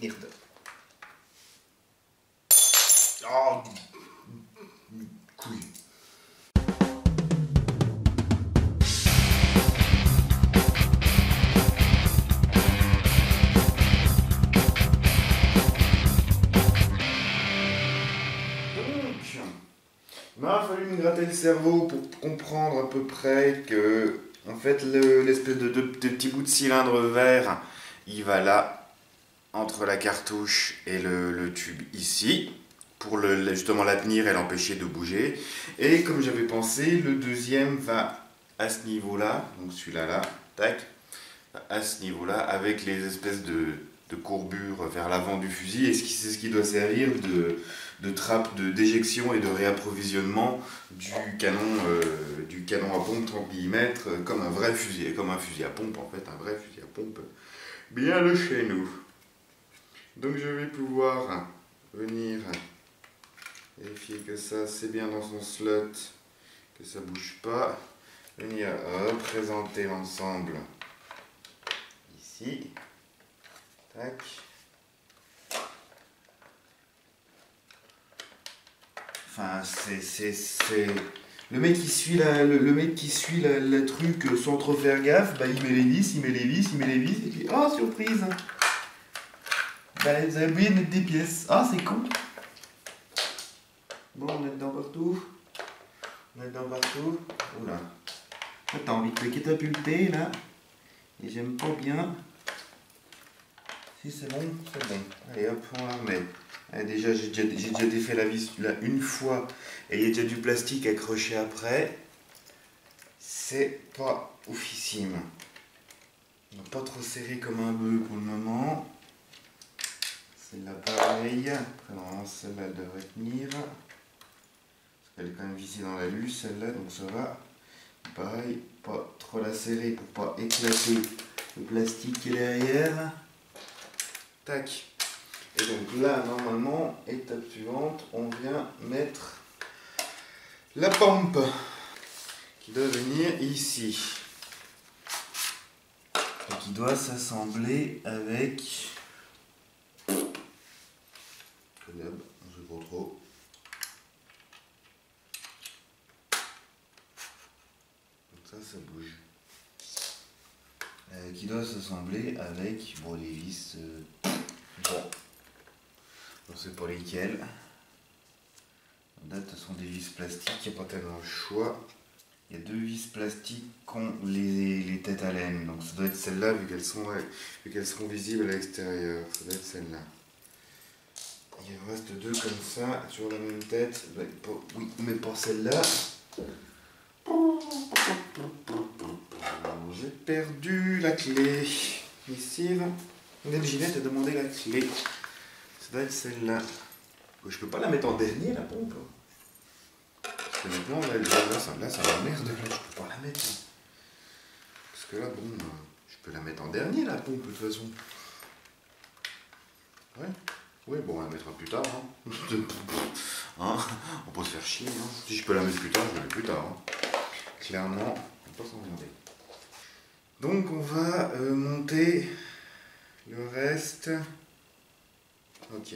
Merde. Oh, couille. Il m'a fallu me gratter le cerveau pour comprendre à peu près que, en fait, l'espèce de petit bout de cylindre vert, il va là, entre la cartouche et le tube ici, pour justement la tenir et l'empêcher de bouger. Et comme j'avais pensé, le deuxième va à ce niveau-là, donc celui-là, là, tac, à ce niveau-là, avec les espèces de courbures vers l'avant du fusil, et c'est ce qui doit servir de trappe d'éjection et de réapprovisionnement du canon à pompe 30 mm, comme un vrai fusil, comme un fusil à pompe en fait, un vrai fusil à pompe, bien de chez nous. Donc je vais pouvoir venir vérifier que ça c'est bien dans son slot, que ça bouge pas, venir représenter l'ensemble ici, tac. Enfin, c'est... Le mec qui suit le truc sans trop faire gaffe, bah il met les vis, il met les vis, il met les vis, et puis oh surprise! Bah vous avez oublié de mettre des pièces. Ah c'est con! Bon, on est dedans partout. On est dedans partout. Oula. T'as envie de te catapulter là. Et j'aime pas bien. Si c'est bon, c'est bon. Allez hop, on la remet. Allez, déjà, j'ai déjà défait la vis là une fois. Et il y a déjà du plastique accroché après. C'est pas oufissime. On va pas trop serré comme un bœuf pour le moment. Celle-là pareil. Après, normalement, celle-là elle devrait tenir. Parce qu'elle est quand même vissée dans la luce, celle-là, donc ça va. Pareil, pas trop la serrer pour pas éclater le plastique qui est derrière. Tac. Et donc là, normalement, étape suivante, on vient mettre la pompe qui doit venir ici. Et qui doit s'assembler avec... Comme d'hab, on se prend trop. Donc ça bouge. Qui doit s'assembler avec bon, les vis. Bon, on ne sait pas lesquelles. En date, ce sont des vis plastiques, il n'y a pas tellement le choix. Il y a deux vis plastiques qui ont les têtes à laine. Donc ça doit être celle-là vu qu'elles seront visibles à l'extérieur. Ça doit être celle-là. Il en reste deux comme ça, sur la même tête. Oui, mais pas celle-là. J'ai perdu la clé. Missive. Ginette a demandé la clé. Ça doit être celle-là. Je peux pas la mettre en dernier, la pompe. Parce que maintenant, là ça m'emmerde. Là, je peux pas la mettre. Parce que là, bon, je peux la mettre en dernier, la pompe, de toute façon. Ouais. Oui, bon, on la mettra plus tard. Hein. Hein, on peut se faire chier. Hein. Si je peux la mettre plus tard, je la mets plus tard. Hein. Clairement, on peut pas s'en demander. Donc, on va monter le reste. Ok,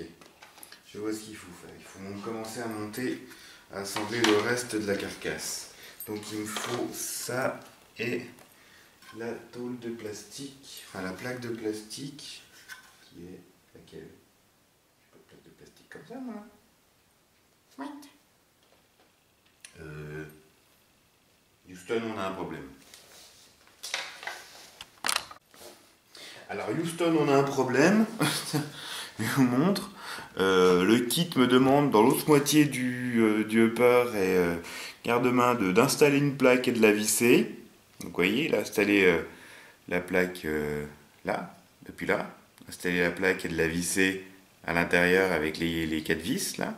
je vois ce qu'il faut faire. Il faut commencer à monter, à assembler le reste de la carcasse. Donc, il me faut ça et la tôle de plastique, enfin la plaque de plastique, qui est laquelle? Comme ça, moi. What? Houston, on a un problème. Alors, Houston, on a un problème. Je vous montre. Le kit me demande, dans l'autre moitié du upper et garde-main, d'installer une plaque et de la visser. Donc, vous voyez, il a installé la plaque là, depuis là. Installer la plaque et de la visser à l'intérieur avec les 4 vis là,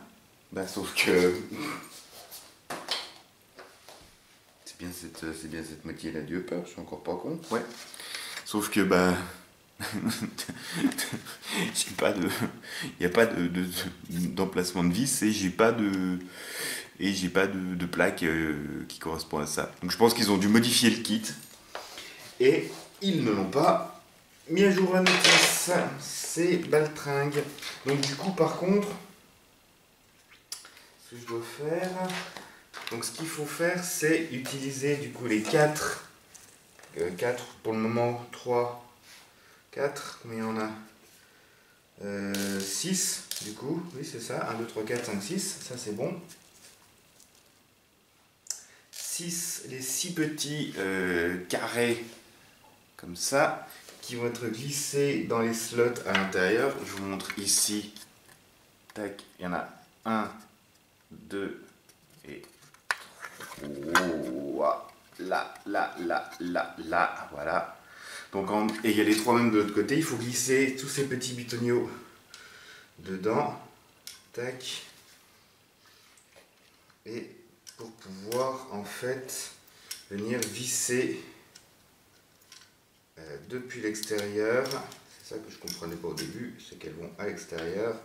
bah, sauf que c'est bien cette moitié là du upper, je suis encore pas con, ouais, sauf que bah j'ai pas de, il n'y a pas d'emplacement de vis et j'ai pas de plaque qui correspond à ça, donc je pense qu'ils ont dû modifier le kit et ils ne l'ont pas mis à jour la notice. ces baltringues. Donc du coup par contre, ce que je dois faire, donc ce qu'il faut faire c'est utiliser du coup les 4 pour le moment, 3, 4, mais on a 6 du coup, oui c'est ça, 1, 2, 3, 4, 5, 6, ça c'est bon. 6, les 6 petits carrés comme ça, qui vont être glissés dans les slots à l'intérieur. Je vous montre ici. Tac, il y en a 1, 2 et 3. Là, voilà. Donc et il y a les 3 mêmes de l'autre côté. Il faut glisser tous ces petits bitonniaux dedans. Tac. Et pour pouvoir en fait venir visser depuis l'extérieur. C'est ça que je comprenais pas au début, c'est qu'elles vont à l'extérieur.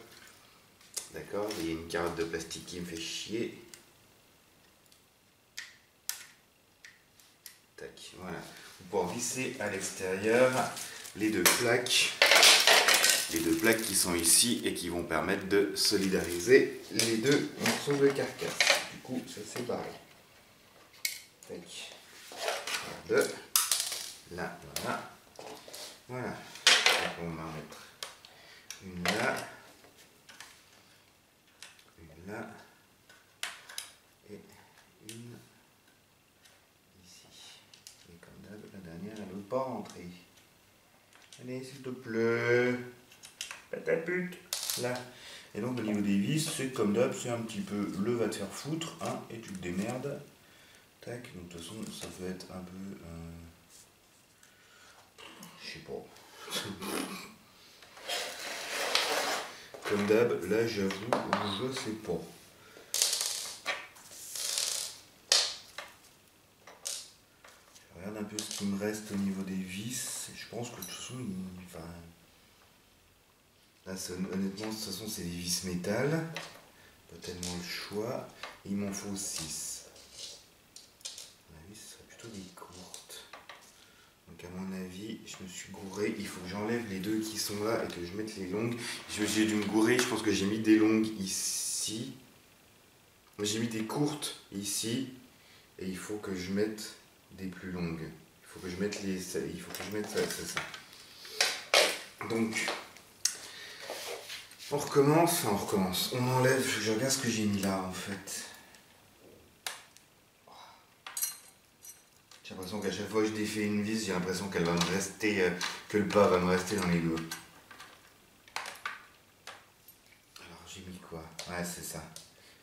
D'accord, il y a une carotte de plastique qui me fait chier. Tac, voilà. Pour pouvoir visser à l'extérieur les deux plaques qui sont ici et qui vont permettre de solidariser les deux morceaux de carcasse. Du coup, ça c'est pareil. Tac. Deux. Là, voilà. Voilà. Donc on va en mettre une là, et une ici. Et comme d'hab, la dernière, elle ne veut pas rentrer. Allez, s'il te plaît. Patapute. Là. Et donc au niveau des vis, c'est comme d'hab, c'est un petit peu le va te faire foutre, hein, et tu te démerdes. Tac, donc de toute façon, ça peut être un peu... je sais pas. Comme d'hab, là j'avoue, je sais pas. Je regarde un peu ce qui me reste au niveau des vis. Je pense que de toute façon, enfin, là, honnêtement, de toute façon, c'est des vis métal. Pas tellement le choix. Il m'en faut 6. À mon avis, ce serait plutôt des courtes. Donc à mon avis, je me suis gouré. Il faut que j'enlève les deux qui sont là et que je mette les longues. J'ai dû me gourer. Je pense que j'ai mis des longues ici. J'ai mis des courtes ici. Et il faut que je mette des plus longues. Il faut que je mette ça, c'est ça. Donc, on recommence. On enlève, je regarde ce que j'ai mis là en fait. J'ai l'impression qu'à chaque fois que je défais une vis, j'ai l'impression qu'elle va me rester, que le pas va me rester dans les doigts. Alors j'ai mis quoi? Ouais, c'est ça.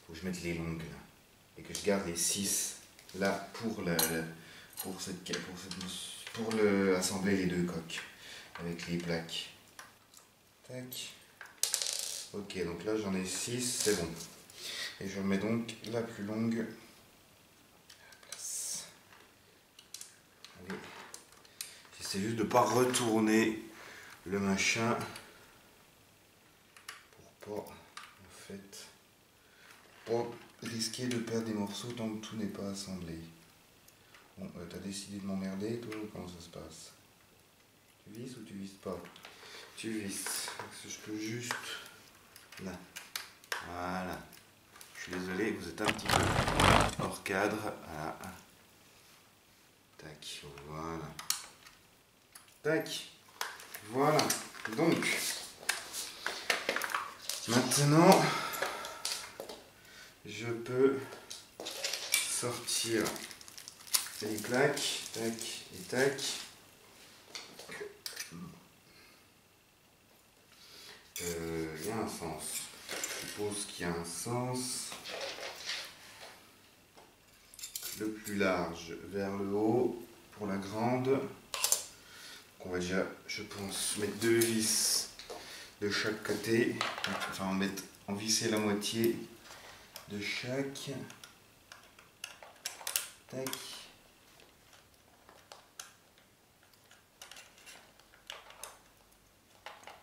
Faut que je mette les longues là. Et que je garde les 6 là pour assembler les deux coques avec les plaques. Tac. Ok, donc là j'en ai 6, c'est bon. Et je mets donc la plus longue. Allez. J'essaie juste de ne pas retourner le machin pour pas, en fait, pas risquer de perdre des morceaux tant que tout n'est pas assemblé. Bon, t'as décidé de m'emmerder, toi, ou comment ça se passe? Tu vises ou tu vises pas? Tu vises. Je peux juste... Là. Voilà. Je suis désolé, vous êtes un petit peu hors cadre. Voilà. Tac, voilà. Tac. Voilà. Donc, maintenant, je peux sortir les plaques. Tac et tac. Il y a un sens. Je suppose qu'il y a un sens. Le plus large vers le haut pour la grande. Donc on va déjà, je pense, mettre 2 vis de chaque côté. Enfin, en visser la moitié de chaque. Tac.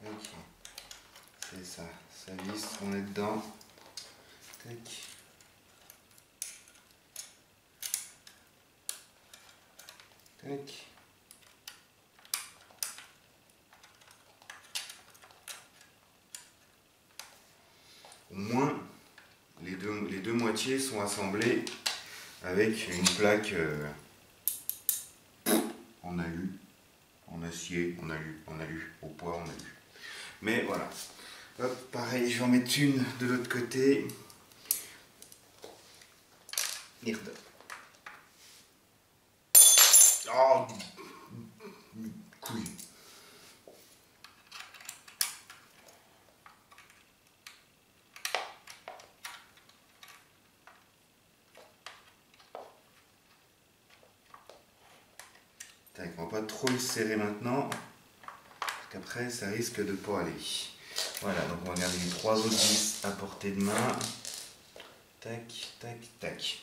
Ok. C'est ça. Ça visse, on est dedans. Tac. Tac. au moins les deux moitiés sont assemblées avec une plaque en alu, en acier, en alu, au poids, en alu. Mais voilà. Hop, pareil, je vais en mettre une de l'autre côté. Merde. Oh, couille. Tac, on va pas trop le serrer maintenant, parce qu'après ça risque de pas aller. Voilà, donc on va garder les 3 autres vis à portée de main. Tac, tac, tac.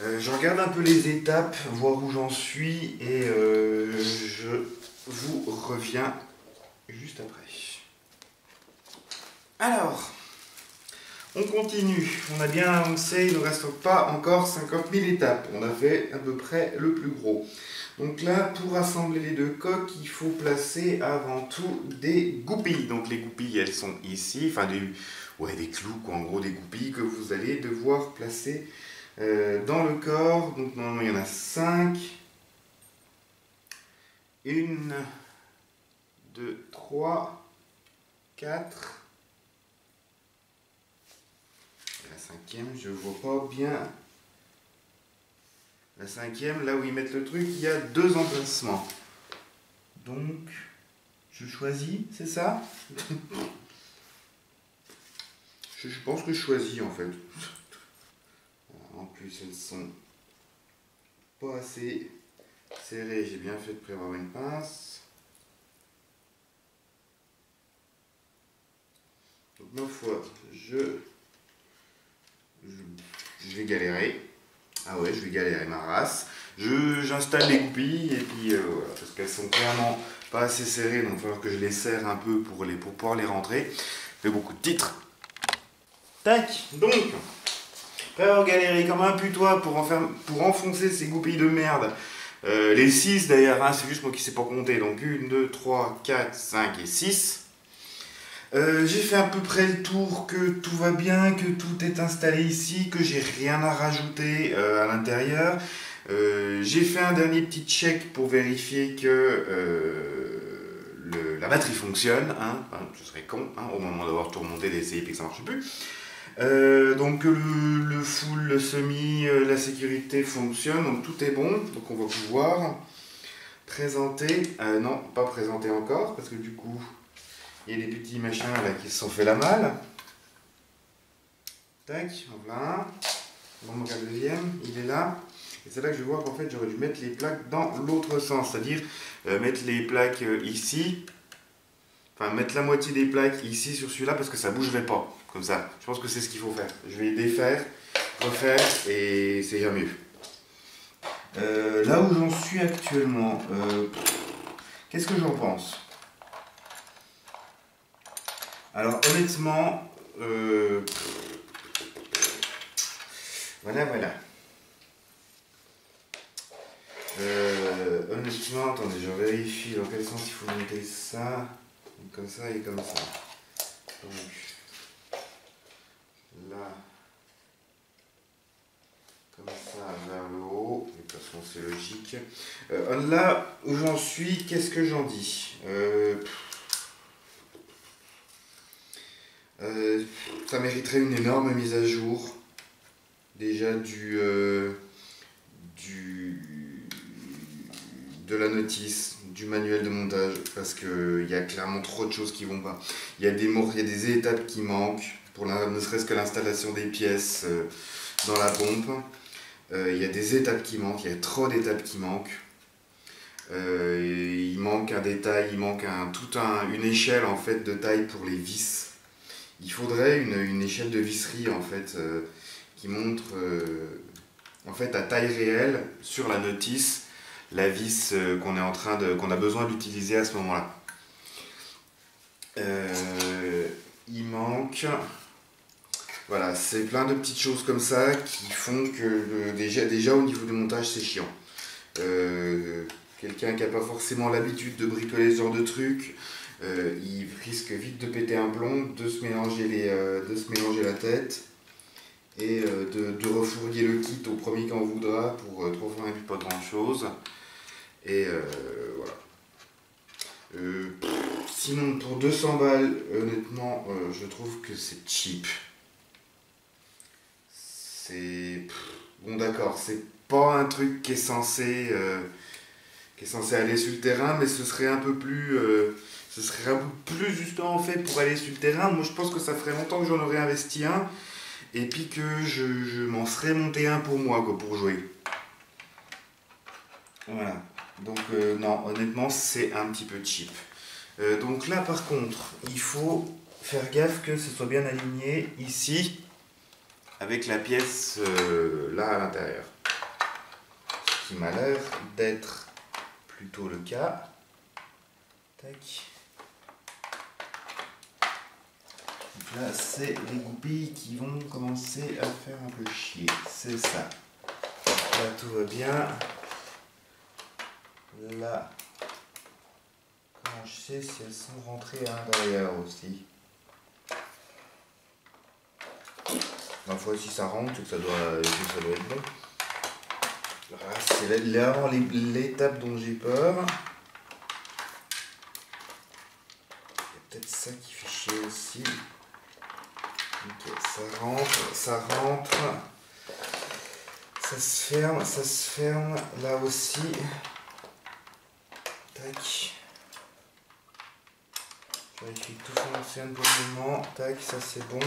Je regarde un peu les étapes, voir où j'en suis, et je vous reviens juste après. Alors, on continue. On a bien avancé, il ne reste pas encore 50 000 étapes. On a fait à peu près le plus gros. Donc là, pour assembler les deux coques, il faut placer avant tout des goupilles. Donc les goupilles, elles sont ici, enfin des clous, quoi, en gros des goupilles que vous allez devoir placer dans le corps. Donc normalement, il y en a 5. 1, 2, 3, 4. La 5e, je ne vois pas bien. La 5e, là où ils mettent le truc, il y a 2 emplacements. Donc, je choisis, c'est ça? Je pense que je choisis en fait. En plus, elles sont pas assez serrées. J'ai bien fait de prévoir une pince. Donc, ma foi, je vais galérer. Ah ouais, je vais galérer ma race. J'installe les goupilles et puis voilà, parce qu'elles sont clairement pas assez serrées, donc il va falloir que je les serre un peu pour pouvoir les rentrer. Je fais beaucoup de titres. Tac, donc, après avoir galéré comme un putois pour enfoncer ces goupilles de merde, les 6 d'ailleurs, hein, c'est juste moi qui sais pas compter, donc 1, 2, 3, 4, 5 et 6. J'ai fait à peu près le tour, que tout va bien, que tout est installé ici, que j'ai rien à rajouter à l'intérieur. J'ai fait un dernier petit check pour vérifier que la batterie fonctionne. Hein. Enfin, ce serait con hein, au moment d'avoir tout remonté, d'essayer et que ça ne marche plus. Donc le full, le semi, la sécurité fonctionne, donc tout est bon. Donc on va pouvoir présenter. Non, pas présenter encore, parce que du coup... Il y a des petits machins là qui se sont fait la malle. Tac, voilà un. On manque un deuxième, il est là. Et c'est là que je vois qu'en fait j'aurais dû mettre les plaques dans l'autre sens, c'est-à-dire mettre les plaques ici. Enfin mettre la moitié des plaques ici sur celui-là parce que ça ne bougerait pas. Comme ça, je pense que c'est ce qu'il faut faire. Je vais défaire, refaire et c'est bien mieux. Là où j'en suis actuellement, qu'est-ce que j'en pense ? Alors honnêtement, voilà. Honnêtement, attendez, je vérifie dans quel sens il faut monter ça. Donc, comme ça et comme ça. Donc là, comme ça vers le haut. De toute façon, c'est logique. Là où j'en suis, qu'est-ce que j'en dis ? Ça mériterait une énorme mise à jour. Déjà de la notice, du manuel de montage, parce qu'il y a clairement trop de choses qui vont pas. Il y a des étapes qui manquent, ne serait-ce que l'installation des pièces dans la pompe. Il y a des étapes qui manquent, il y a trop d'étapes qui manquent. Il manque un détail, il manque une échelle en fait de taille pour les vis. Il faudrait une échelle de visserie en fait qui montre en fait à taille réelle sur la notice la vis qu'on a besoin d'utiliser à ce moment-là. Il manque, voilà, c'est plein de petites choses comme ça qui font que déjà au niveau du montage c'est chiant. Quelqu'un qui n'a pas forcément l'habitude de bricoler ce genre de truc, il risque vite de péter un plomb, de se mélanger la tête et de refourguer le kit au premier qu'on voudra pour 3 francs et puis pas grand chose. Et voilà. Sinon pour 200 balles, honnêtement, je trouve que c'est cheap. C'est... Bon d'accord, c'est pas un truc qui est censé aller sur le terrain, mais ce serait un peu plus... ce serait un peu plus justement fait pour aller sur le terrain. Moi je pense que ça ferait longtemps que j'en aurais investi un, et puis que je m'en serais monté un pour moi, quoi, pour jouer. Voilà. Donc non, honnêtement c'est un petit peu cheap. Donc là par contre, il faut faire gaffe que ce soit bien aligné ici, avec la pièce là à l'intérieur. Ce qui m'a l'air d'être plutôt le cas. Tac. Donc là, c'est les goupilles qui vont commencer à faire un peu chier. C'est ça. Là, tout va bien. Là, comment je sais si elles sont rentrées à l'intérieur aussi? Ma foi, si ça rentre, c'est que ça doit être bon. Voilà, c'est là l'étape dont j'ai peur. Il y a peut-être ça qui fait chier aussi. Ok, ça rentre. Ça se ferme là aussi. Tac. Je vérifie que tout fonctionne pour le moment. Tac, ça c'est bon.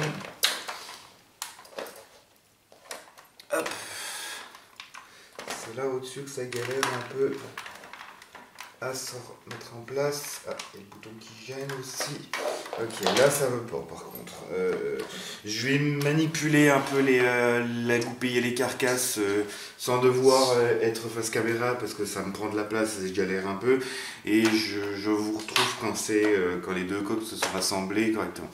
Hop. C'est là au-dessus que ça galère un peu à se mettre en place. Ah, il y a le bouton qui gêne aussi. Ok, là ça veut pas par contre. Je vais manipuler un peu la goupille et les carcasses sans devoir être face caméra parce que ça me prend de la place et je galère un peu. Et je vous retrouve quand les deux côtes se sont rassemblées correctement.